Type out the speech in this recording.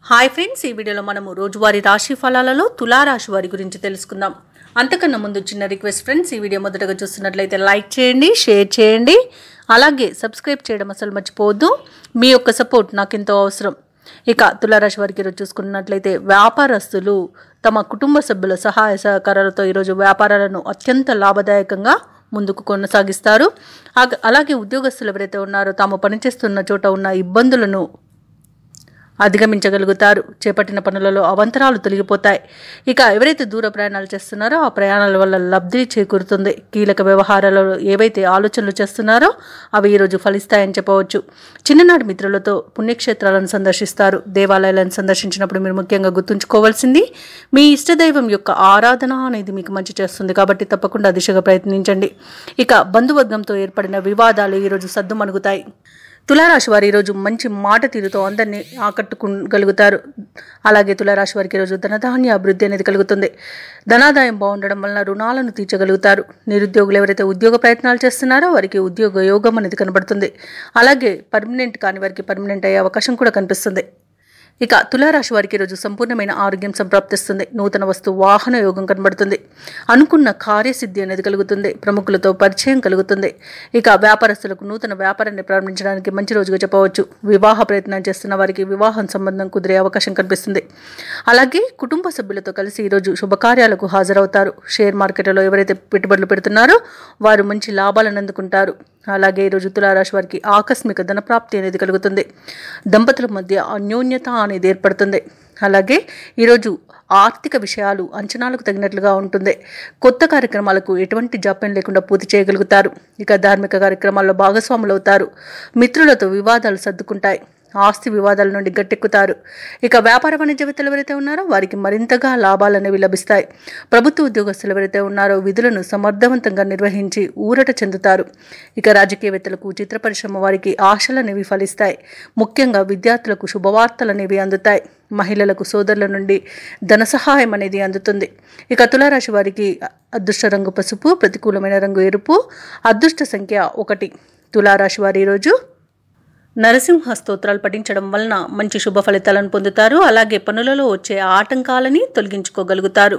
Hi friends, ఈ వీడియోలో మనము రోజువారీ రాశి ఫలాలలో తులారాశి వారి గురించి తెలుసుకుందాం. అంతకన్నా ముందు చిన్న రిక్వెస్ట్ ఫ్రెండ్స్, ఈ వీడియో మొదటగా చూస్తున్నట్లయితే లైక్ చేయండి, షేర్ చేయండి, అలాగే సబ్స్క్రైబ్ చేయడం అసలు మర్చిపోవద్దు. మీ యొక్క సపోర్ట్ నాకు ఎంతో అవసరం. ఇక తులారాశి వారికి ఈరోజు చూసుకున్నట్లయితే వ్యాపారస్తులు తమ కుటుంబ సభ్యుల సహాయ సహకారాలతో ఈరోజు వ్యాపారాలను అత్యంత లాభదాయకంగా ముందుకు కొనసాగిస్తారు. అలాగే ఉద్యోగస్తులు ఎవరైతే ఉన్నారో తాము పనిచేస్తున్న చోట ఉన్న ఇబ్బందులను అధిగమించగలుగుతారు. చేపట్టిన పనులలో అవంతరాలు తొలగిపోతాయి. ఇక ఎవరైతే దూర ప్రయాణాలు చేస్తున్నారో ఆ ప్రయాణాల వల్ల లబ్ధి చేకూరుతుంది. కీలక వ్యవహారాలలో ఏవైతే ఆలోచనలు చేస్తున్నారో అవి ఈరోజు ఫలిస్తాయని చెప్పవచ్చు. చిన్ననాటి మిత్రులతో పుణ్యక్షేత్రాలను సందర్శిస్తారు. దేవాలయాలను సందర్శించినప్పుడు మీరు ముఖ్యంగా గుర్తుంచుకోవాల్సింది మీ ఇష్టదైవం యొక్క ఆరాధన అనేది మీకు మంచి చేస్తుంది. కాబట్టి తప్పకుండా దిశగా ప్రయత్నించండి. ఇక బంధువర్గంతో ఏర్పడిన వివాదాలు ఈరోజు సద్దుమణుగుతాయి. తులారాశి వారు ఈరోజు మంచి మాట తీరుతో అందరినీ ఆకట్టుకోగలుగుతారు. అలాగే తులారాశి వారికి ఈరోజు ధనధాన్య అభివృద్ధి అనేది కలుగుతుంది. ధనాదాయం బాగుండడం వలన రుణాలను తీర్చగలుగుతారు. నిరుద్యోగులు ఎవరైతే ఉద్యోగ ప్రయత్నాలు చేస్తున్నారో వారికి ఉద్యోగ యోగం అనేది కనబడుతుంది. అలాగే పర్మనెంట్ కాని వారికి పర్మనెంట్ అయ్యే అవకాశం కూడా కనిపిస్తుంది. ఇక తులారాశి వారికి ఈరోజు సంపూర్ణమైన ఆరోగ్యం సంప్రాప్తిస్తుంది. నూతన వస్తు వాహన యోగం కనబడుతుంది. అనుకున్న కార్యసిద్ధి అనేది కలుగుతుంది. ప్రముఖులతో పరిచయం కలుగుతుంది. ఇక వ్యాపారస్తులకు నూతన వ్యాపారాన్ని ప్రారంభించడానికి మంచి రోజుగా చెప్పవచ్చు. వివాహ ప్రయత్నం చేస్తున్న వారికి వివాహం సంబంధం కుదిరే అవకాశం కనిపిస్తుంది. అలాగే కుటుంబ సభ్యులతో కలిసి ఈరోజు శుభకార్యాలకు హాజరవుతారు. షేర్ మార్కెట్లో ఎవరైతే పెట్టుబడులు పెడుతున్నారో వారు మంచి లాభాలను అందుకుంటారు. అలాగే ఈరోజు తులారాశి వారికి ఆకస్మిక ధనప్రాప్తి అనేది కలుగుతుంది. దంపతుల మధ్య అన్యోన్యత అనేది ఏర్పడుతుంది. అలాగే ఈరోజు ఆర్థిక విషయాలు అంచనాలకు తగినట్లుగా ఉంటుంది. కొత్త కార్యక్రమాలకు ఎటువంటి జాప్యం లేకుండా పూర్తి చేయగలుగుతారు. ఇక ధార్మిక కార్యక్రమాల్లో భాగస్వాములు అవుతారు. మిత్రులతో వివాదాలు సర్దుకుంటాయి. ఆస్తి వివాదాల నుండి గట్టెక్కుతారు. ఇక వ్యాపార వాణిజ్యవేత్తలు ఎవరైతే ఉన్నారో వారికి మరింతగా లాభాలు అనేవి లభిస్తాయి. ప్రభుత్వ ఉద్యోగస్తులు ఎవరైతే ఉన్నారో విధులను సమర్థవంతంగా నిర్వహించి ఊరట చెందుతారు. ఇక రాజకీయవేత్తలకు చిత్ర పరిశ్రమ వారికి ఆశలు అనేవి ఫలిస్తాయి. ముఖ్యంగా విద్యార్థులకు శుభవార్తలు అనేవి అందుతాయి. మహిళలకు సోదరుల నుండి ధన సహాయం అనేది అందుతుంది. ఇక తులారాశి వారికి అదృష్ట రంగు పసుపు, ప్రతికూలమైన రంగు ఎరుపు, అదృష్ట సంఖ్య 1. తులారాశి వారి ఈరోజు నరసింహ స్తోత్రాలు పఠించడం వలన మంచి శుభ ఫలితాలను పొందుతారు. అలాగే పనులలో వచ్చే ఆటంకాలని తొలగించుకోగలుగుతారు.